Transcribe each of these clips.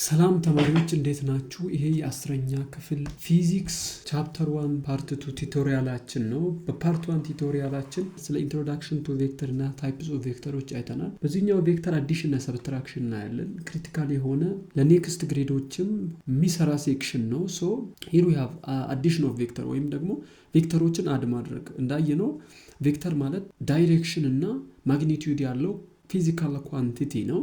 ሰላም ተማሪዎች እንዴት ናችሁ? ይሄ የአስረኛ ክፍል ፊዚክስ ቻፕተር 1 ፓርት 2 ቱቶሪያላችን ነው። በፓርት 1 ቱቶሪያላችን ስለ ኢንትሮዳክሽን ቱ ቬክተር እና ታይፕስ ኦፍ ቬክተሮች አይተናል። በዚህኛው ቬክተር አዲሽን እና ሰብትራክሽን እናያለን። ክሪቲካል የሆነ ለኔክስት ግሬዶችም የሚሰራ ሴክሽን ነው። ሶ ሂር ዊ ሃቭ አዲሽን ኦፍ ቬክተር ወይም ደግሞ ቬክተሮችን አድ ማድረግ። እንዳየነው ቬክተር ማለት ዳይሬክሽን እና ማግኒቲዩድ ያለው ፊዚካል ኳንቲቲ ነው።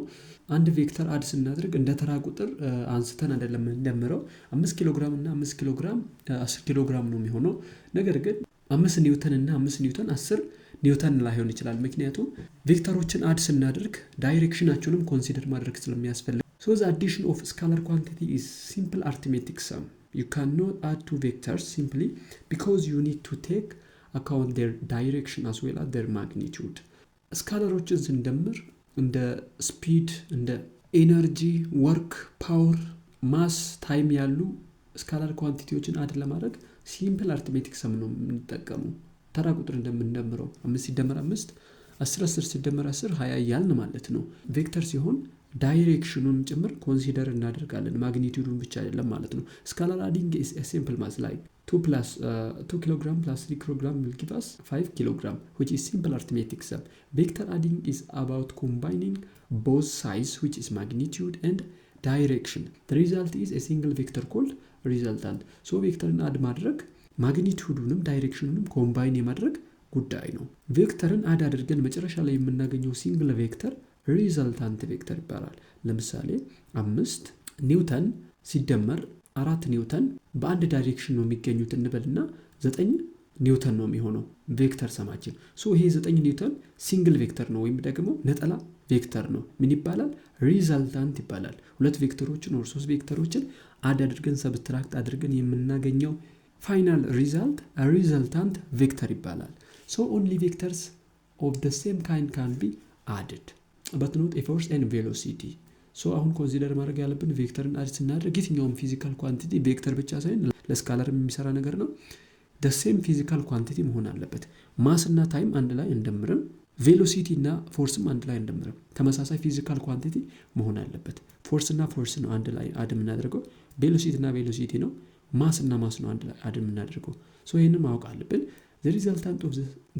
አንድ ቬክተር አድ ስናደርግ እንደ ተራ ቁጥር አንስተን አይደለም እንደምረው 5 ኪሎ ግራም እና 5 ኪሎ ግራም 10 ኪሎ ግራም ነው የሚሆነው። ነገር ግን 5 ኒውተን እና 5 ኒውተን 10 ኒውተን ላይሆን ይችላል። ምክንያቱም ቬክተሮችን አድ ስናደርግ ዳይሬክሽናቸውንም ኮንሲደር ማድረግ ስለሚያስፈልግ። So the addition of scalar quantity is simple arithmetic sum. You cannot add two vectors simply because you need to take account their direction as well as their magnitude. ስካለሮችን ስንደምር እንደ ስፒድ፣ እንደ ኤነርጂ፣ ወርክ፣ ፓወር፣ ማስ፣ ታይም ያሉ ስካላር ኳንቲቲዎችን አድ ለማድረግ ሲምፕል አርትሜቲክ ሰም ነው የምንጠቀሙ። ተራ ቁጥር እንደምንደምረው 5 ሲደመር 5 10 10 ሲደመር 10 20 እያልን ማለት ነው። ቬክተር ሲሆን ዳይሬክሽኑን ጭምር ኮንሲደር እናደርጋለን፣ ማግኒቲዩዱን ብቻ አይደለም ማለት ነው። ስካላር አዲንግ is a simple math like 2 kilogram plus 3 kilogram will give us 5 kilogram, which is simple arithmetic sum. Vector adding is about combining both sides, which is magnitude and direction. The result is a single vector called resultant. So ቬክተርን አድ ማድረግ ማግኒቲዩዱንም ዳይሬክሽኑንም ኮምባይን የማድረግ ጉዳይ ነው። ቬክተርን አድ አድርገን መጨረሻ ላይ የምናገኘው ሲንግል ቬክተር ሪዘልታንት ቬክተር ይባላል። ለምሳሌ 5 ኒውተን ሲደመር 4 ኒውተን በአንድ ዳይሬክሽን ነው የሚገኙት እንበልና 9 ኒውተን ነው የሚሆነው ቬክተር ሰማችን። ሶ ይሄ 9 ኒውተን ሲንግል ቬክተር ነው ወይም ደግሞ ነጠላ ቬክተር ነው። ምን ይባላል? ሪዘልታንት ይባላል። ሁለት ቬክተሮችን ወር 3 ቬክተሮችን አድ አድርገን ሰብትራክት አድርገን የምናገኘው ፋይናል ሪዛልት ሪዘልታንት ቬክተር ይባላል። ሶ ኦንሊ ቬክተርስ ኦፍ the same kind can be added but not a force and velocity. ሶ አሁን ኮንሲደር ማድረግ ያለብን ቬክተርን አድ ስናደርግ የትኛውም ፊዚካል ኳንቲቲ ቬክተር ብቻ ሳይሆን ለስካላር የሚሰራ ነገር ነው። the same ፊዚካል ኳንቲቲ መሆን አለበት። ማስ እና ታይም አንድ ላይ እንደምርም፣ ቬሎሲቲ እና ፎርስም አንድ ላይ እንደምርም ተመሳሳይ ፊዚካል ኳንቲቲ መሆን አለበት። ፎርስ እና ፎርስ ነው አንድ ላይ አድ የምናደርገው፣ ቬሎሲቲ እና ቬሎሲቲ ነው፣ ማስ እና ማስ ነው አንድ ላይ አድ የምናደርገው። ሶ ይሄንን ማወቅ አለብን። The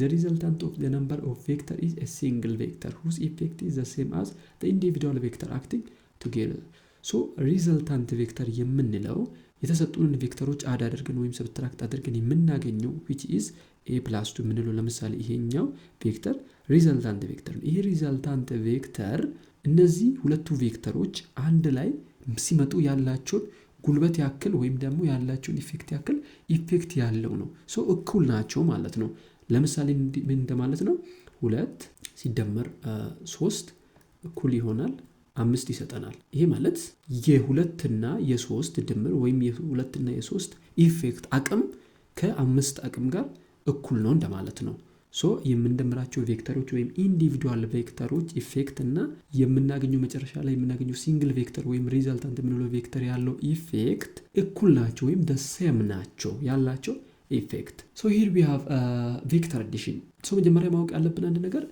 resultant of the number of vector is a single vector whose effect is the same as the individual vector acting together. So resultant vector የምንለው የተሰጡንን ቬክተሮች አድ አድርገን ወይም ሰብትራክት አድርገን የምናገኘው which is a plus 2 የምንለው። ለምሳሌ ይሄኛው ቬክተር ሪዘልታንት ቬክተር ነው። ይሄ ሪዘልታንት ቬክተር እነዚህ ሁለቱ ቬክተሮች አንድ ላይ ሲመጡ ያላቸውን ጉልበት ያክል ወይም ደግሞ ያላቸውን ኢፌክት ያክል ኢፌክት ያለው ነው። ሶ እኩል ናቸው ማለት ነው። ለምሳሌ ምን እንደማለት ነው? 2 ሲደመር 3 እኩል ይሆናል 5 ይሰጠናል። ይሄ ማለት የ2 እና የ3 ድምር ወይም የ2 እና የ3 ኢፌክት አቅም ከ5 አቅም ጋር እኩል ነው እንደማለት ነው። ሶ የምንደምራቸው ቬክተሮች ወይም ኢንዲቪዱዋል ቬክተሮች ኢፌክት እና የምናገኘው መጨረሻ ላይ የምናገኘው ሲንግል ቬክተር ወይም ሪዘልታንት የምንለው ቬክተር ያለው ኢፌክት እኩል ናቸው ወይም ደሴም ናቸው ያላቸው ኢፌክት። ሶ ሂር ዊ ሃቭ ቬክተር አዲሽን። ሶ መጀመሪያ ማወቅ ያለብን አንድ ነገር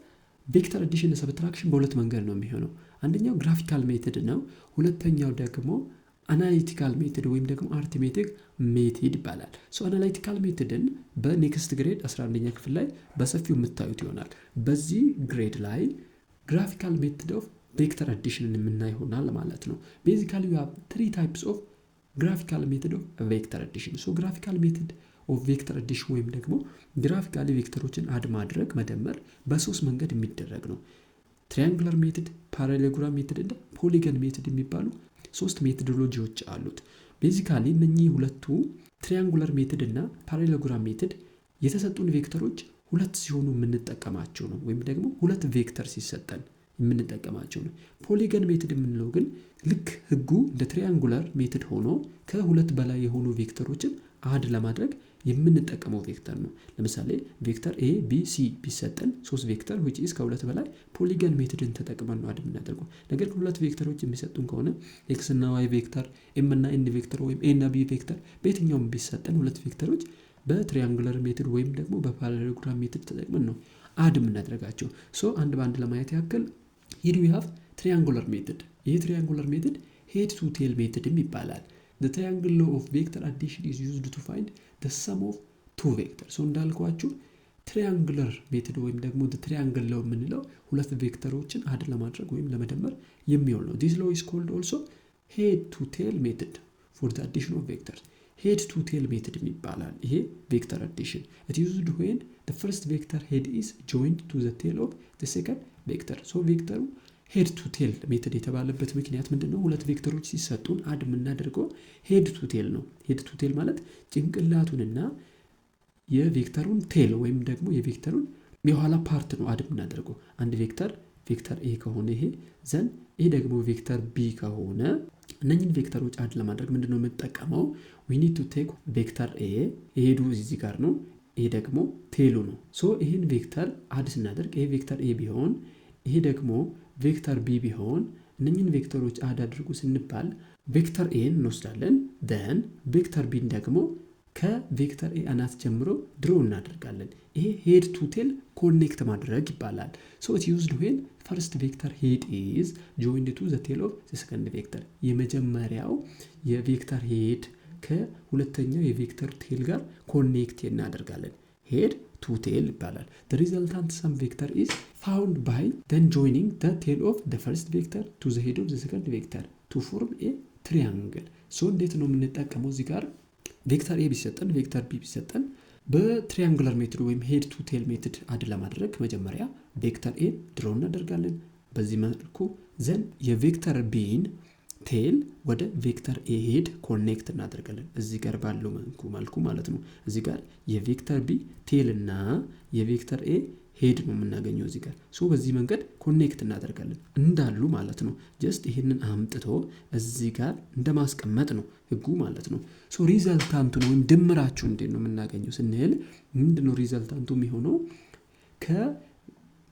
ቬክተር አዲሽን ሰብትራክሽን በሁለት መንገድ ነው የሚሆነው። አንደኛው ግራፊካል ሜተድ ነው። ሁለተኛው ደግሞ አናሊቲካል ሜተድ ወይም ደግሞ አርትሜቲክ ሜተድ ይባላል። ሶ አናሊቲካል ሜተድን በኔክስት ግሬድ 11ኛ ክፍል ላይ በሰፊው የምታዩት ይሆናል። በዚህ ግሬድ ላይ ግራፊካል ሜተድ ኦፍ ቬክተር አዲሽንን የምናይ ይሆናል ማለት ነው። ቤዚካሊ ዊ ሃቭ 3 ታይፕስ ኦፍ ግራፊካል ሜተድ ኦፍ ቬክተር አዲሽን። ሶ ግራፊካል ሜተድ ኦፍ ቬክተር አዲሽን ወይም ደግሞ ግራፊካሊ ቬክተሮችን አድ ማድረግ መደመር በሶስት መንገድ የሚደረግ ነው። ትሪያንጉላር ሜተድ፣ ፓራሌሎግራም ሜተድ እና ፖሊገን ሜተድ የሚባሉ 3 ሜቶዶሎጂዎች አሉት። ቤዚካሊ እነኚህ ሁለቱ ትሪያንጉላር ሜተድ እና ፓራሌሎግራም ሜተድ የተሰጡን ቬክተሮች ሁለት ሲሆኑ የምንጠቀማቸው ነው ወይም ደግሞ ሁለት ቬክተር ሲሰጠን የምንጠቀማቸው ነው። ፖሊገን ሜተድ የምንለው ግን ልክ ህጉ እንደ ትሪያንጉላር ሜተድ ሆኖ ከሁለት በላይ የሆኑ ቬክተሮችን አድ ለማድረግ የምንጠቀመው ቬክተር ነው። ለምሳሌ ቬክተር ኤ ቢ ሲ ቢሰጠን 3 ቬክተር which is ከሁለት በላይ ፖሊገን ሜተድን ተጠቅመን ነው አድ የምናደርገው። ነገር ግን ሁለት ቬክተሮች የሚሰጡን ከሆነ ኤክስ እና ዋይ ቬክተር፣ ኤም እና ኤን ቬክተር ወይም ኤ እና ቢ ቬክተር በየትኛውም ቢሰጠን ሁለት ቬክተሮች በትሪያንጉላር ሜተድ ወይም ደግሞ በፓራሌሎግራም ሜተድ ተጠቅመን ነው አድ የምናደርጋቸው። ሶ አንድ ባንድ ለማየት ያክል here we have triangular method. ይህ triangular method ሄድ ቱ ቴል ሜትድም ይባላል። the triangle law of vector addition is used to find the sum of two vectors። እንዳልኳችሁ ትሪያንግለር ሜትድ ወይም ደግሞ ትሪያንግል ላው የምንለው ሁለት ቬክተሮችን አድ ለማድረግ ወይም ለመደመር የሚውል ነው። this law is called also head to tail method for the addition of vectors። head to tail method ይባላል ይሄ ቬክተር አዲሽን። it is used when the first vector head is joined to the tail of the second vector። so ቬክተሩ ሄድ ቱ ቴል ሜትድ የተባለበት ምክንያት ምንድነው? ሁለት ቬክተሮች ሲሰጡን አድ የምናደርገው ሄድ ቱ ቴል ነው። ሄድ ቱ ቴል ማለት ጭንቅላቱንና የቬክተሩን ቴል ወይም ደግሞ የቬክተሩን የኋላ ፓርት ነው አድ የምናደርገው። አንድ ቬክተር ኤ ከሆነ ይሄ ዘን ይሄ ደግሞ ቬክተር ቢ ከሆነ እነኚህን ቬክተሮች አድ ለማድረግ ምንድነው የምንጠቀመው? we need to take ቬክተር ኤ ሄዱ እዚህ ጋር ነው፣ ይሄ ደግሞ ቴሉ ነው። ሶ ይሄን ቬክተር አድ ስናደርግ ይሄ ቬክተር ኤ ቢሆን ይሄ ደግሞ ቬክተር ቢ ቢሆን እነኚህን ቬክተሮች አድ አድርጉ ስንባል ቬክተር ኤን እንወስዳለን then ቬክተር ቢን ደግሞ ከቬክተር ኤ አናት ጀምሮ ድሮ እናደርጋለን። ይሄ ሄድ ቱ ቴል ኮኔክት ማድረግ ይባላል። so it used when first vector head is joined to the tail of the second vector። የመጀመሪያው የቬክተር ሄድ ከሁለተኛው የቬክተር ቴል ጋር ኮኔክት እናደርጋለን። ሄድ to tail ይባላል። the resultant sum vector is found by then joining the tail of the first vector to the head of the second vector to form a triangle። so እንዴት ነው የምንጠቀመው? እዚህ ጋር ቬክተር ኤ ቢሰጠን ቬክተር ቢ ቢሰጠን በትሪያንጉላር ሜትድ ወይም ሄድ ቱ ቴል ሜትድ አድ ለማድረግ መጀመሪያ ቬክተር ኤ ድሮ እናደርጋለን በዚህ መልኩ ዘን የቬክተር ቢን ቴል ወደ ቬክተር ኤ ሄድ ኮኔክት እናደርጋለን እዚህ ጋር ባለው መልኩ ማለት ነው። እዚህ ጋር የቬክተር ቢ ቴል እና የቬክተር ኤ ሄድ ነው የምናገኘው እዚህ ጋር። ሶ በዚህ መንገድ ኮኔክት እናደርጋለን እንዳሉ ማለት ነው። ጀስት ይሄንን አምጥቶ እዚህ ጋር እንደማስቀመጥ ነው ህጉ ማለት ነው። ሶ ሪዛልታንቱን ወይም ድምራችሁ እንዴት ነው የምናገኘው ስንል ምንድነው ሪዛልታንቱ የሚሆነው?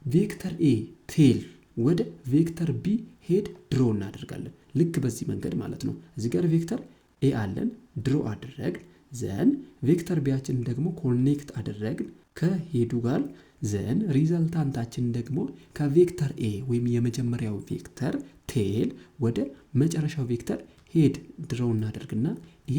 ከቬክተር ኤ ቴል ወደ ቬክተር ቢ ሄድ ድሮ እናደርጋለን ልክ በዚህ መንገድ ማለት ነው። እዚህ ጋር ቬክተር ኤ አለን ድሮ አደረግ ዘን ቬክተር ቢያችን ደግሞ ኮኔክት አደረግን ከሄዱ ጋር ዘን ሪዛልታንታችን ደግሞ ከቬክተር ኤ ወይም የመጀመሪያው ቬክተር ቴል ወደ መጨረሻው ቬክተር ሄድ ድሮ እናደርግና ይሄ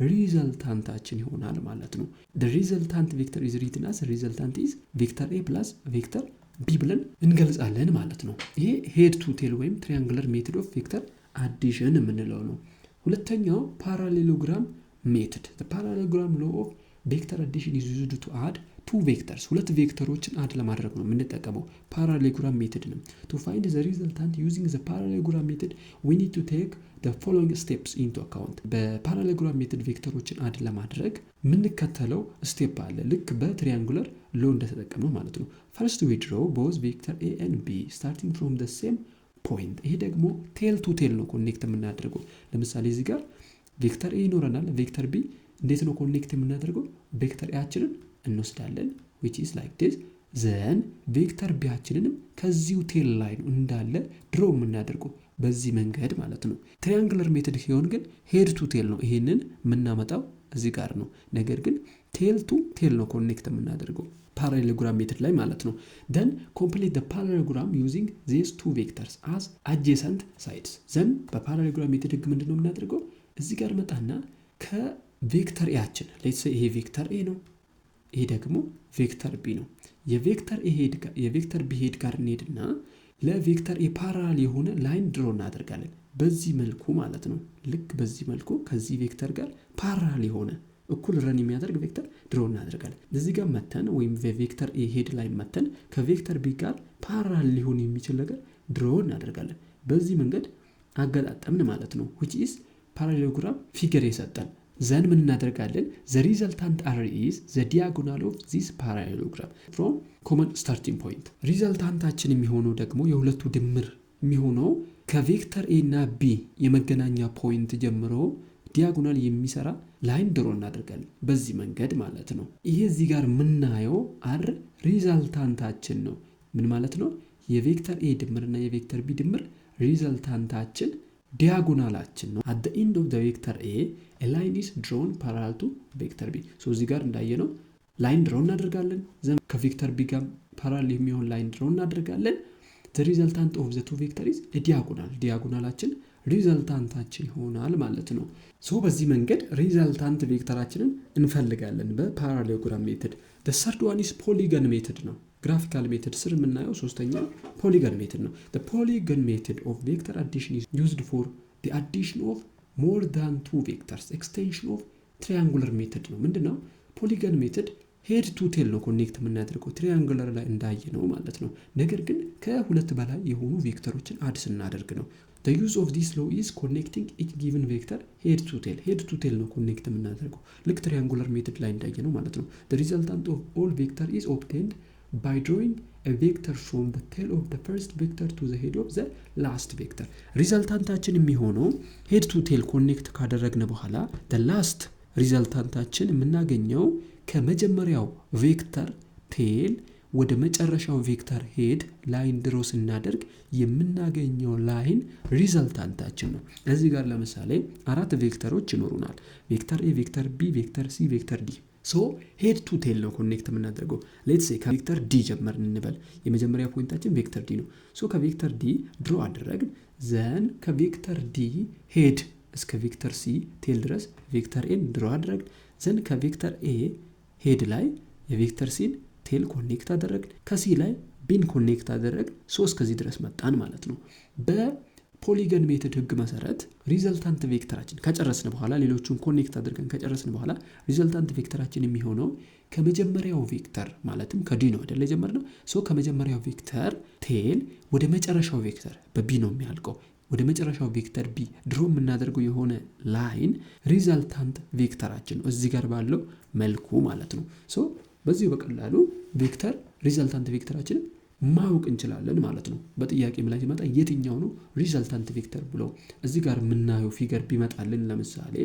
ሪዛልታንታችን ይሆናል ማለት ነው። the resultant vector is written as resultant is vector a plus vector b ብለን እንገልጻለን ማለት ነው። ይሄ ሄድ ቱ ቴል ወይም ትሪያንጉላር ሜትድ ኦፍ ቬክተር አዲሽን የምንለው ነው። ሁለተኛው ፓራሌሎግራም ሜትድ the parallelogram law of vector addition is used to add two vectors። ሁለት ቬክተሮችን አድ ለማድረግ ነው የምንጠቀመው ፓራሌሎግራም ሜትድ ነው። to find the resultant using the parallelogram method we need to take the following steps into account። በፓራሌሎግራም ሜትድ ቬክተሮችን አድ ለማድረግ የምንከተለው ስቴፕ አለ ልክ በትሪያንጉላር ሎ እንደተጠቀመው ማለት ነው። first we draw both vector a and b starting from the same point። ይሄ ደግሞ ቴል ቱ ቴል ነው ኮኔክት የምናደርገው። ለምሳሌ እዚህ ጋር ቬክተር ኤ ይኖረናል ቬክተር ቢ እንዴት ነው ኮኔክት የምናደርገው? ቬክተር ኤያችንን እንወስዳለን which is like this then ቬክተር ቢያችንንም ከዚሁ ቴል ላይ ነው እንዳለ ድሮ የምናደርገው በዚህ መንገድ ማለት ነው። ትሪያንጉላር ሜትድ ሲሆን ግን ሄድ ቱ ቴል ነው ይሄንን የምናመጣው እዚህ ጋር ነው። ነገር ግን ቴል ቱ ቴል ነው ኮኔክት የምናደርገው parallelogram method ላይ ማለት ነው። then complete the parallelogram using these two vectors as adjacent sides። then በparallelogram method ህግ ምንድነው የምናደርገው? እዚህ ጋር መጣና ከቬክተር ኤያችን let's say ይሄ ቬክተር ኤ ነው ይሄ ደግሞ ቬክተር ቢ ነው። የቬክተር ቢ ሄድ ጋር እንሄድና ለቬክተር ኤ ፓራል የሆነ ላይን ድሮ እናደርጋለን በዚህ መልኩ ማለት ነው። ልክ በዚህ መልኩ ከዚህ ቬክተር ጋር ፓራል የሆነ እኩል ረን የሚያደርግ ቬክተር ድሮ እናደርጋለን። እዚህ ጋር መተን ወይም ቬክተር ኤ ሄድ ላይ መተን ከቬክተር ቢ ጋር ፓራል ሊሆን የሚችል ነገር ድሮ እናደርጋለን። በዚህ መንገድ አገጣጠምን ማለት ነው which is parallelogram ፊገር የሰጠን ዘን ምን እናደርጋለን? the resultant r is the diagonal of this parallelogram from common starting point። ሪዛልታንታችን የሚሆነው ደግሞ የሁለቱ ድምር የሚሆነው ከቬክተር ኤ እና ቢ የመገናኛ ፖይንት ጀምሮ ዲያጎናል የሚሰራ ላይን ድሮ እናደርጋለን በዚህ መንገድ ማለት ነው። ይሄ እዚህ ጋር የምናየው አር ሪዛልታንታችን ነው። ምን ማለት ነው? የቬክተር ኤ ድምርና የቬክተር ቢ ድምር ሪዛልታንታችን ዲያጎናላችን ነው። at the end of the vector a line is drawn parallel to vector b። so እዚህ ጋር እንዳየነው ላይን ድሮ እናደርጋለን ዘን ከቬክተር ቢ ጋር ፓራሌል የሚሆን ላይን ድሮ እናደርጋለን። the resultant of the two vector is a diagonal። ዲያጎናላችን ሪዘልታንታችን ይሆናል ማለት ነው። ሶ በዚህ መንገድ ሪዘልታንት ቬክተራችንን እንፈልጋለን በፓራሌሎግራም ሜተድ። the third one is polygon method ነው። ግራፊካል ሜተድ ስር የምናየው ሶስተኛው ፖሊገን ሜተድ ነው። the polygon method of vector addition is used for the addition of more than two vectors extension of triangular method ነው። ምንድነው ፖሊገን ሜተድ? ሄድ ቱ ቴል ነው ኮኔክት የምናደርገው ትሪያንጉለር ላይ እንዳየ ነው ማለት ነው። ነገር ግን ከሁለት በላይ የሆኑ ቬክተሮችን አድ ስናደርግ ነው። the use of this law is connecting each given vector head to tail head to tail ነው ኮኔክት የምናደርገው ልክ ትሪያንጉለር ሜተድ ላይ እንዳየ ነው ማለት ነው። the resultant of all vector is obtained by drawing a vector from the tail of the first vector to the head of the last vector። ሪዛልታንታችን የሚሆነው head to tail ኮኔክት ካደረግን በኋላ the last ሪዛልታንታችን የምናገኘው ከመጀመሪያው ቬክተር ቴል ወደ መጨረሻው ቬክተር ሄድ ላይን ድሮ ስናደርግ የምናገኘው ላይን ሪዛልታንታችን ነው። እዚህ ጋር ለምሳሌ አራት ቬክተሮች ይኖሩናል። ቬክተር ኤ፣ ቬክተር ቢ፣ ቬክተር ሲ፣ ቬክተር ዲ። ሶ ሄድ ቱ ቴል ነው ኮኔክት የምናደርገው። ሌትስ ሴ ከቬክተር ዲ ጀመርን እንበል። የመጀመሪያ ፖይንታችን ቬክተር ዲ ነው። ሶ ከቬክተር ዲ ድሮ አደረግን። ዘን ከቬክተር ዲ ሄድ እስከ ቬክተር ሲ ቴል ድረስ ቬክተር ኤን ድሮ አደረግን። ዘን ከቬክተር ኤ ሄድ ላይ የቬክተር ሲን ቴል ኮኔክት አደረግን። ከሲ ላይ ቢን ኮኔክት አደረግን። ሶስት ከዚህ ድረስ መጣን ማለት ነው። በፖሊገን ሜተድ ህግ መሰረት ሪዘልታንት ቬክተራችን ከጨረስን በኋላ ሌሎቹን ኮኔክት አድርገን ከጨረስን በኋላ ሪዘልታንት ቬክተራችን የሚሆነው ከመጀመሪያው ቬክተር ማለትም ከዲ ነው አይደል የጀመርነው። ሶ ከመጀመሪያው ቬክተር ቴል ወደ መጨረሻው ቬክተር በቢ ነው የሚያልቀው ወደ መጨረሻው ቬክተር ቢ ድሮ የምናደርገው የሆነ ላይን ሪዛልታንት ቬክተራችን ነው እዚህ ጋር ባለው መልኩ ማለት ነው። ሶ በዚህ በቀላሉ ቬክተር ሪዛልታንት ቬክተራችንን ማወቅ እንችላለን ማለት ነው። በጥያቄም ላይ ሲመጣ የትኛው ነው ሪዛልታንት ቬክተር ብሎ እዚህ ጋር የምናየው ፊገር ቢመጣልን ለምሳሌ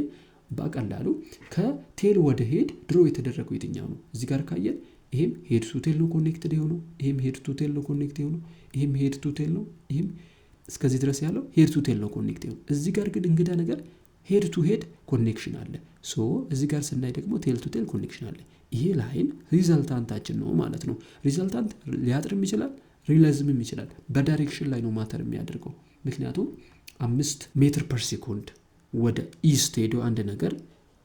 በቀላሉ ከቴል ወደ ሄድ ድሮ የተደረገው የትኛው ነው? እዚህ ጋር ካየን ይሄም ሄድ ቱ ቴል ነው ኮኔክትድ የሆነው፣ ይሄም ሄድ ቱ ቴል ነው ኮኔክት የሆነው፣ ይሄም ሄድ ቱ ቴል ነው፣ ይሄም እስከዚህ ድረስ ያለው ሄድ ቱ ቴል ነው ኮኔክት የሆነው። እዚህ ጋር ግን እንግዳ ነገር ሄድ ቱ ሄድ ኮኔክሽን አለ። ሶ እዚህ ጋር ስናይ ደግሞ ቴል ቱ ቴል ኮኔክሽን አለ። ይሄ ላይን ሪዛልታንታችን ነው ማለት ነው። ሪዛልታንት ሊያጥርም ይችላል ሪለዝምም ይችላል። በዳይሬክሽን ላይ ነው ማተር የሚያደርገው። ምክንያቱም 5 ሜትር ፐር ሴኮንድ ወደ ኢስት ሄዶ አንድ ነገር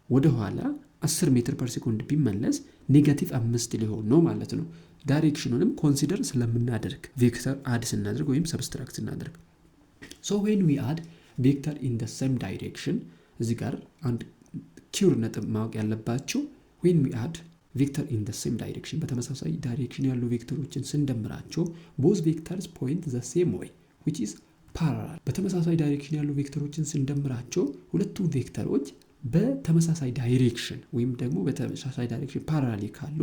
ወደ ኋላ 10 ሜትር ፐር ሴኮንድ ቢመለስ ኔጋቲቭ 5 ሊሆን ነው ማለት ነው። ዳይሬክሽኑንም ኮንሲደር ስለምናደርግ ቬክተር አድ ስናደርግ ወይም ሰብስትራክት ስናደርግ so when we add vector in the same direction እዚህ ጋር አንድ ኪውር ነጥብ ማወቅ ያለባችሁ when we add vector in the same direction በተመሳሳይ ዳይሬክሽን ያሉ ቬክተሮችን ስንደምራቸው both vectors point the same way which is parallel በተመሳሳይ ዳይሬክሽን ያሉ ቬክተሮችን ስንደምራቸው ሁለቱ ቬክተሮች በተመሳሳይ ዳይሬክሽን ወይም ደግሞ በተመሳሳይ ዳይሬክሽን ፓራሌል ካሉ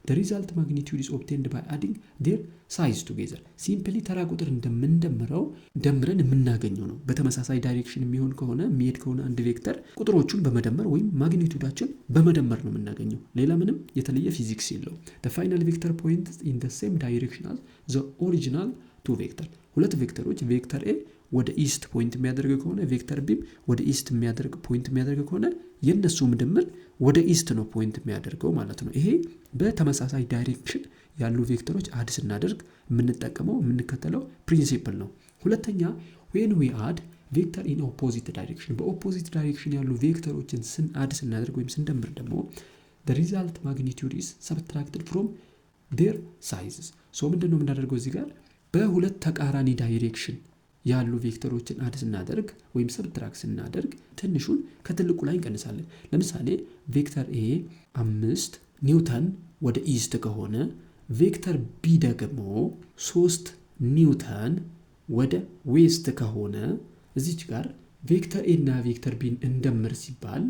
the result magnitude is obtained by adding their size together simply ተራ ቁጥር እንደምንደምረው ደምረን የምናገኘው ነው። በተመሳሳይ ዳይሬክሽን የሚሆን ከሆነ የሚሄድ ከሆነ አንድ ቬክተር ቁጥሮቹን በመደመር ወይም ማግኒቱዳቸውን በመደመር ነው የምናገኘው። ሌላ ምንም የተለየ ፊዚክስ የለው። the final vector points in the same direction as the original two vector ሁለት ቬክተሮች ቬክተር ኤ ወደ ኢስት ፖይንት የሚያደርግ ከሆነ ቬክተር ቢ ወደ ኢስት የሚያደርግ ፖይንት የሚያደርግ ከሆነ የነሱ ምድምር ወደ ኢስት ነው ፖይንት የሚያደርገው ማለት ነው። ይሄ በተመሳሳይ ዳይሬክሽን ያሉ ቬክተሮች አድ ስናደርግ የምንከተለው ፕሪንሲፕል ነው። ሁለተኛ when we add vector in opposite direction በኦፖዚት ዳይሬክሽን ያሉ ቬክተሮችን አድ ስናደርግ ወይም ስንደምር ደግሞ the result magnitude is subtracted from their sizes so ምንድነው የምናደርገው እዚህ ጋር በሁለት ተቃራኒ ዳይሬክሽን ያሉ ቬክተሮችን አድ ስናደርግ ወይም ሰብትራክት ስናደርግ ትንሹን ከትልቁ ላይ እንቀንሳለን። ለምሳሌ ቬክተር ኤ 5 ኒውተን ወደ ኢስት ከሆነ ቬክተር ቢ ደግሞ 3 ኒውተን ወደ ዌስት ከሆነ እዚች ጋር ቬክተር ኤ እና ቬክተር ቢን እንደምር ሲባል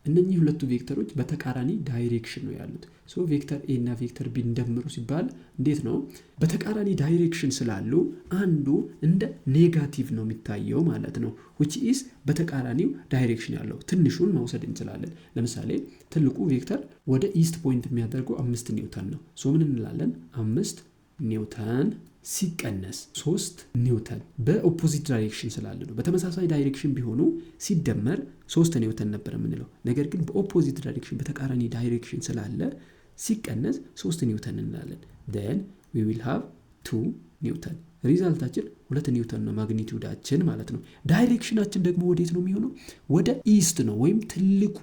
እነኚህ ሁለቱ ቬክተሮች በተቃራኒ ዳይሬክሽን ነው ያሉት። ሶ ቬክተር ኤ እና ቬክተር ቢ እንደምሩ ሲባል እንዴት ነው? በተቃራኒ ዳይሬክሽን ስላሉ አንዱ እንደ ኔጋቲቭ ነው የሚታየው ማለት ነው። which is በተቃራኒው ዳይሬክሽን ያለው ትንሹን መውሰድ እንችላለን። ለምሳሌ ትልቁ ቬክተር ወደ ኢስት ፖይንት የሚያደርገው 5 ኒውተን ነው። ሶ ምን እንላለን? 5 ኒውተን ሲቀነስ 3 ኒውተን በኦፖዚት ዳይሬክሽን ስላለ ነው። በተመሳሳይ ዳይሬክሽን ቢሆኑ ሲደመር 3 ኒውተን ነበር የምንለው። ነገር ግን በኦፖዚት ዳይሬክሽን በተቃራኒ ዳይሬክሽን ስላለ ሲቀነስ 3 ኒውተን እንላለን። then we will have 2 ኒውተን ሪዛልታችን 2 ኒውተን ነው ማግኒቲዩዳችን ማለት ነው። ዳይሬክሽናችን ደግሞ ወዴት ነው የሚሆነው? ወደ ኢስት ነው ወይም ትልቁ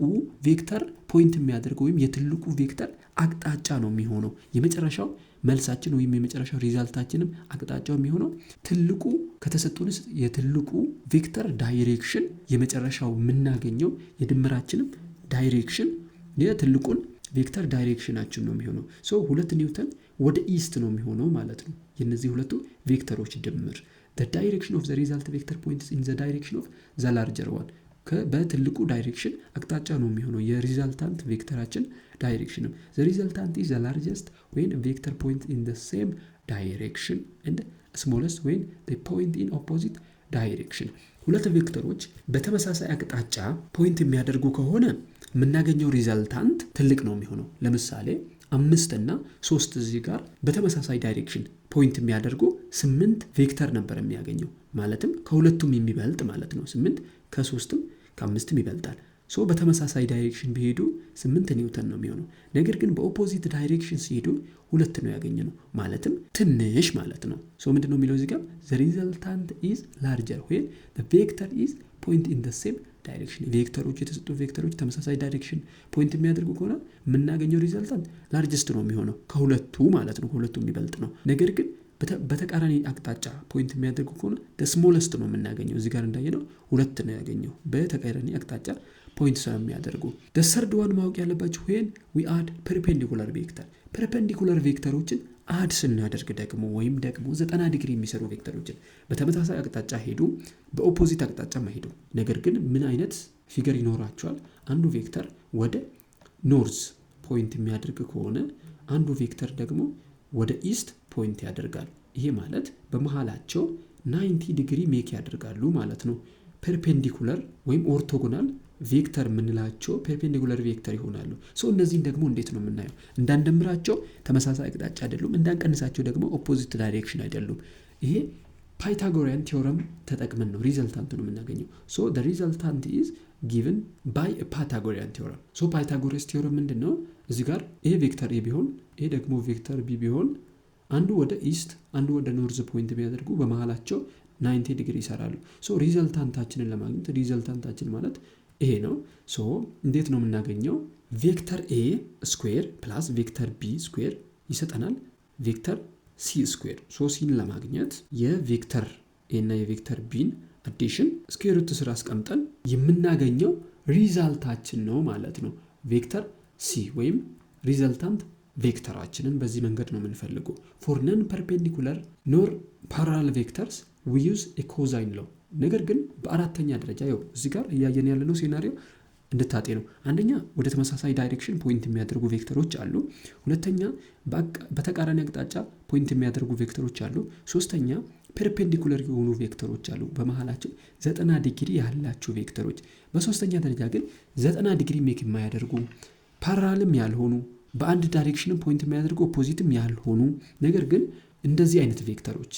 ቬክተር ፖይንት የሚያደርገው ወይም የትልቁ ቬክተር አቅጣጫ ነው የሚሆነው። የመጨረሻው መልሳችን ወይም የመጨረሻው ሪዛልታችንም አቅጣጫው የሚሆነው ትልቁ ከተሰጡንስ የትልቁ ቬክተር ዳይሬክሽን የመጨረሻው የምናገኘው የድምራችንም ዳይሬክሽን የትልቁን ቬክተር ዳይሬክሽናችን ነው የሚሆነው። 2 ኒውተን ወደ ኢስት ነው የሚሆነው ማለት ነው። የነዚህ ሁለቱ ቬክተሮች ድምር the direction of the result vector points in the direction of the larger one በትልቁ ዳይሬክሽን አቅጣጫ ነው የሚሆነው የሪዛልታንት ቬክተራችን ዳይሬክሽን። the resultant is the largest when vector point in the same direction and smallest when they point in opposite direction። ሁለት ቬክተሮች በተመሳሳይ አቅጣጫ ፖይንት የሚያደርጉ ከሆነ የምናገኘው ሪዛልታንት ትልቅ ነው የሚሆነው። ለምሳሌ 5 እና 3 እዚህ ጋር በተመሳሳይ ዳይሬክሽን ፖይንት የሚያደርጉ 8 ቬክተር ነበር የሚያገኘው ማለትም ከሁለቱም የሚበልጥ ማለት ነው። 8 ከ3ም ከ5ም ይበልጣል። በተመሳሳይ ዳይሬክሽን ቢሄዱ 8 ኒውተን ነው የሚሆነው። ነገር ግን በኦፖዚት ዳይሬክሽን ሲሄዱ 2 ነው ያገኘነው ማለትም ትንሽ ማለት ነው። ምንድነው የሚለው እዚህ ጋር the resultant is larger when the vector is point in the same ዳይሬክሽን። ቬክተሮች የተሰጡ ቬክተሮች ተመሳሳይ ዳይሬክሽን ፖይንት የሚያደርጉ ከሆነ የምናገኘው ሪዛልታንት ላርጀስት ነው የሚሆነው ከሁለቱ ማለት ነው። ከሁለቱ የሚበልጥ ነው። ነገር ግን በተቃራኒ አቅጣጫ ፖይንት የሚያደርጉ ከሆነ ስሞለስት ነው የምናገኘው። እዚህ ጋር እንዳየነው 2 ነው ያገኘው በተቃራኒ አቅጣጫ ፖይንት ስለሚያደርጉ። ደሰርድ ዋን ማወቅ ያለባችሁ when we add perpendicular vector ፐርፔንዲኩላር ቬክተሮችን አድ ስናደርግ ደግሞ ወይም ደግሞ 90 ዲግሪ የሚሰሩ ቬክተሮችን በተመሳሳይ አቅጣጫ ሄዱ በኦፖዚት አቅጣጫ ማሄዱ። ነገር ግን ምን አይነት ፊገር ይኖራቸዋል? አንዱ ቬክተር ወደ ኖርዝ ፖይንት የሚያደርግ ከሆነ አንዱ ቬክተር ደግሞ ወደ ኢስት ፖይንት ያደርጋል። ይሄ ማለት በመሃላቸው 90 ዲግሪ ሜክ ያደርጋሉ ማለት ነው። ፐርፔንዲኩላር ወይም ኦርቶጎናል ቬክተር የምንላቸው ፐርፔንዲኩላር ቬክተር ይሆናሉ። እነዚህን ደግሞ እንዴት ነው የምናየው? እንዳንደምራቸው ተመሳሳይ አቅጣጫ አይደሉም፣ እንዳንቀንሳቸው ደግሞ ኦፖዚት ዳይሬክሽን አይደሉም። ይሄ ፓይታጎሪያን ቲዮረም ተጠቅመን ነው ሪዛልታንት ነው የምናገኘው። the resultant is given by a Pythagorean theorem። ፓይታጎረስ ቲዮረም ምንድነው? እዚህ ጋር ይሄ ቬክተር ኤ ቢሆን ይሄ ደግሞ ቬክተር ቢ ቢሆን አንዱ ወደ ኢስት አንዱ ወደ ኖርዝ ፖይንት ቢያደርጉ በመሃላቸው 90 ዲግሪ ይሰራሉ። ሪዛልታንታችንን ለማግኘት ሪዛልታንታችን ማለት ይሄ ነው። እንዴት ነው የምናገኘው? ቬክተር ኤ ስኩዌር ፕላስ ቬክተር ቢ ስኩዌር ይሰጠናል ቬክተር ሲ ስኩዌር። ሲን ለማግኘት የቬክተር ኤ እና የቬክተር ቢን አዲሽን ስኩዌር ሩት ስር አስቀምጠን የምናገኘው ሪዛልታችን ነው ማለት ነው። ቬክተር ሲ ወይም ሪዛልታንት ቬክተራችንን በዚህ መንገድ ነው የምንፈልገው። ፎር ነን ፐርፔንዲኩላር ኖር ፓራላል ቬክተርስ ዊ ዩዝ ኤ ኮዛይን ሎው። ነገር ግን በአራተኛ ደረጃ እዚህ ጋር እያየን ያለነው ሴናሪዮ እንድታጤኑ። አንደኛ ወደ ተመሳሳይ ዳይሬክሽን ፖይንት የሚያደርጉ ቬክተሮች አሉ። ሁለተኛ በተቃራኒ አቅጣጫ ፖይንት የሚያደርጉ ቬክተሮች አሉ። ሶስተኛ ፐርፔንዲኩላር የሆኑ ቬክተሮች አሉ በመሃላቸው 90 ዲግሪ ያላቸው ቬክተሮች። በሶስተኛ ደረጃ ግን 90 ዲግሪ ሜክ የማያደርጉ ፓራላልም ያልሆኑ በአንድ ዳይሬክሽን ፖይንት የሚያደርጉ ኦፖዚትም ያልሆኑ ነገር ግን እንደዚህ አይነት ቬክተሮች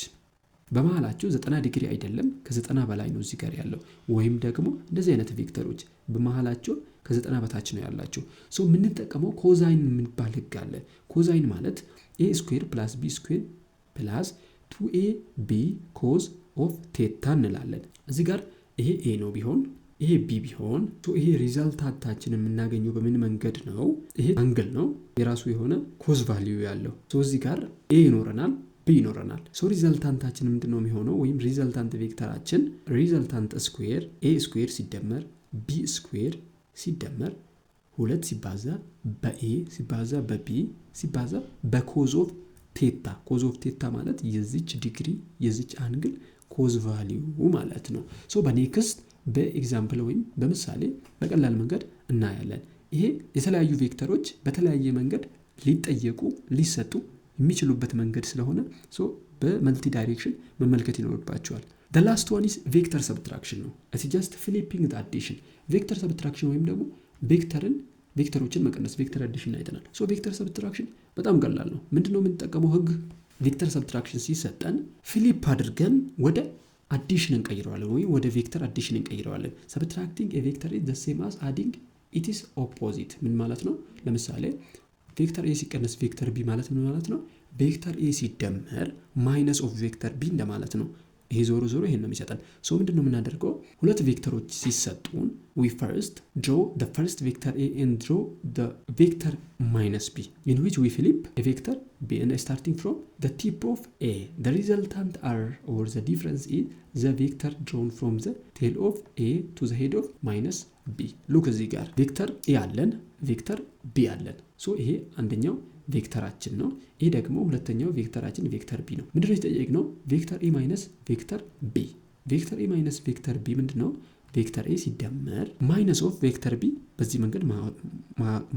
በመሃላቸው 90 ዲግሪ አይደለም ከ90 በላይ ነው እዚህ ጋር ያለው። ወይም ደግሞ እንደዚህ አይነት ቬክተሮች በመሃላቸው ከ90 በታች ነው ያላቸው። የምንጠቀመው ኮዛይን የሚባል ህግ አለ። ኮዛይን ማለት a ስኩዌር ፕላስ b ስኩዌር ፕላስ 2ab ኮዝ ኦፍ ቴታ እንላለን። እዚህ ጋር ይሄ a ነው ቢሆን ይሄ b ቢሆን ይሄ ሪዛልታንታችን የምናገኘው በምን መንገድ ነው? ይሄ አንግል ነው የራሱ የሆነ ኮዝ ቫልዩ ያለው። እዚህ ጋር a ይኖረናል b ይኖረናል። ሪዛልታንታችን ምንድነው የሚሆነው? ወይም ሪዛልታንት ቬክተራችን ሪዛልታንት ስኩዌር a ስኩዌር ሲደመር b ስኩዌር ሲደመር 2 ሲባዛ በa ሲባዛ በb ሲባዛ በኮዝ ኦፍ ቴታ። ኮዝ ኦፍ ቴታ ማለት የዚች ዲግሪ የዚች አንግል ኮዝ ቫልዩ ማለት ነው። በኔክስት በኤግዛምፕል ወይም በምሳሌ በቀላል መንገድ እናያለን። ይሄ የተለያዩ ቬክተሮች በተለያየ መንገድ ሊጠየቁ ሊሰጡ የሚችሉበት መንገድ ስለሆነ በመልቲ ዳይሬክሽን መመልከት ይኖርባቸዋል። the last one is vector subtraction ነው። it's just flipping the addition። ቬክተር ሰብትራክሽን ወይም ደግሞ ቬክተሮችን መቀነስ ቬክተር አዲሽን አይተናል። ቬክተር ሰብትራክሽን በጣም ቀላል ነው። ምንድነው የምንጠቀመው ህግ? ቬክተር ሰብትራክሽን ሲሰጠን ፍሊፕ አድርገን ወደ አዲሽን እንቀይረዋለን ወይም ወደ ቬክተር አዲሽን እንቀይረዋለን። subtracting a vector is the same as adding its opposite። ምን ማለት ነው? ለምሳሌ ቬክተር ኤ ሲቀነስ ቬክተር ቢ ማለት ምን ማለት ነው? ቬክተር ኤ ሲደመር ማይነስ ኦፍ ቬክተር ቢ እንደማለት ነው። ይሄ ዞሮ ዞሮ ይሄን ነው የሚሰጠን። ሶ ምንድነው የምናደርገው? ሁለት ቬክተሮች ሲሰጡን we first draw the first vector a and draw the vector minus b in which we flip a vector b and starting from the tip of a. The resultant are or the difference is the vector drawn from the tail of a to the head of minus b. look እዚህ ጋር ቬክተር a አለን፣ ቬክተር b አለን። ሶ ይሄ አንደኛው ቬክተራችን ነው። ይሄ ደግሞ ሁለተኛው ቬክተራችን ቬክተር ቢ ነው። ምንድነው የተጠየቅነው? ቬክተር ኤ ማይነስ ቬክተር ቢ። ቬክተር ኤ ማይነስ ቬክተር ቢ ምንድነው? ቬክተር ኤ ሲደመር ማይነስ ኦፍ ቬክተር ቢ። በዚህ መንገድ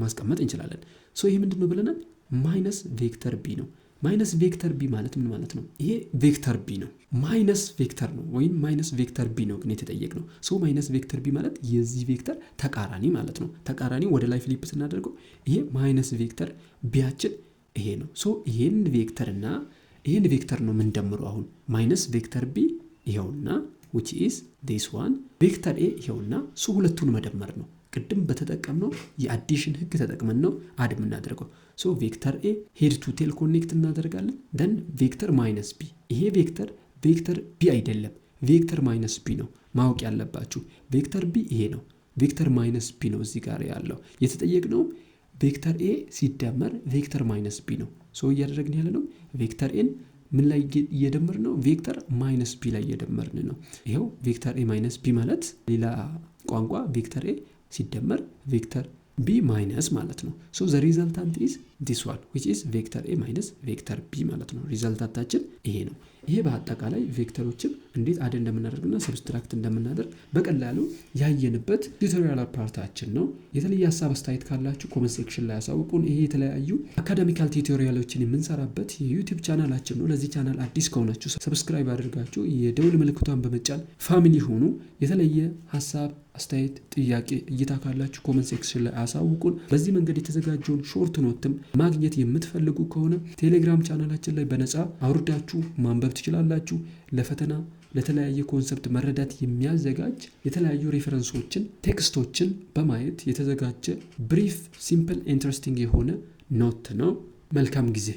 ማስቀመጥ እንችላለን። ሶ ይሄ ምንድነው ብለናል? ማይነስ ቬክተር ቢ ነው። ማይነስ ቬክተር ቢ ማለት ምን ማለት ነው? ይሄ ቬክተር ቢ ነው፣ ማይነስ ቬክተር ነው ወይም ማይነስ ቬክተር ቢ ነው ግን የተጠየቅነው። ሶ ማይነስ ቬክተር ቢ ማለት የዚህ ቬክተር ተቃራኒ ማለት ነው። ተቃራኒ ወደ ላይ ፍሊፕ ስናደርገው ይሄ ማይነስ ቬክተር ቢያችን ይሄ ነው። ሶ ይሄን ቬክተር እና ይሄን ቬክተር ነው የምንደምረው አሁን። ማይነስ ቬክተር ቢ ይሄውና which is this one ቬክተር ኤ ይሄውና ሶ ሁለቱን መደመር ነው። ቅድም በተጠቀምነው የአዲሽን ህግ ተጠቅመን ነው አድ የምናደርገው። ሶ ቬክተር ኤ ሄድ ቱ ቴል ኮኔክት እናደርጋለን። ደን ቬክተር ማይነስ ቢ። ይሄ ቬክተር ቢ አይደለም፣ ቬክተር ማይነስ ቢ ነው ማወቅ ያለባችሁ። ቬክተር ቢ ይሄ ነው፣ ቬክተር ማይነስ ቢ ነው እዚህ ጋር ያለው። የተጠየቅነው ቬክተር ኤ ሲደመር ቬክተር ማይነስ ቢ ነው። ሶ እያደረግን ያለ ነው ቬክተር ኤን ምን ላይ እየደመርን ነው? ቬክተር ማይነስ ቢ ላይ እየደመርን ነው። ይሄው ቬክተር ኤ ማይነስ ቢ ማለት ሌላ ቋንቋ ቬክተር ኤ ሲደመር ቬክተር ቢ ማይነስ ማለት ነው። ሶ ዘ ሪዛልታንት ኢዝ ዲስ ዋን which is ቬክተር ኤ ማይነስ ቬክተር ቢ ማለት ነው። ሪዛልታንታችን ይሄ ነው። ይሄ በአጠቃላይ ቬክተሮችን እንዴት አድ እንደምናደርግና ሰብስትራክት እንደምናደርግ በቀላሉ ያየንበት ቱቶሪያል ፓርታችን ነው። የተለየ ሀሳብ አስተያየት ካላችሁ ኮሜንት ሴክሽን ላይ ያሳውቁን። ይሄ የተለያዩ አካዳሚካል ቱቶሪያሎችን የምንሰራበት የዩቲዩብ ቻናላችን ነው። ለዚህ ቻናል አዲስ ከሆናችሁ ሰብስክራይብ አድርጋችሁ የደውል ምልክቷን በመጫን ፋሚሊ ሆኑ። የተለየ ሀሳብ አስተያየት፣ ጥያቄ፣ እይታ ካላችሁ ኮሜንት ሴክሽን ላይ አሳውቁን። በዚህ መንገድ የተዘጋጀውን ሾርት ኖትም ማግኘት የምትፈልጉ ከሆነ ቴሌግራም ቻናላችን ላይ በነፃ አውርዳችሁ ማንበብ ትችላላችሁ። ለፈተና ለተለያየ ኮንሰፕት መረዳት የሚያዘጋጅ የተለያዩ ሬፈረንሶችን፣ ቴክስቶችን በማየት የተዘጋጀ ብሪፍ፣ ሲምፕል፣ ኢንትረስቲንግ የሆነ ኖት ነው። መልካም ጊዜ።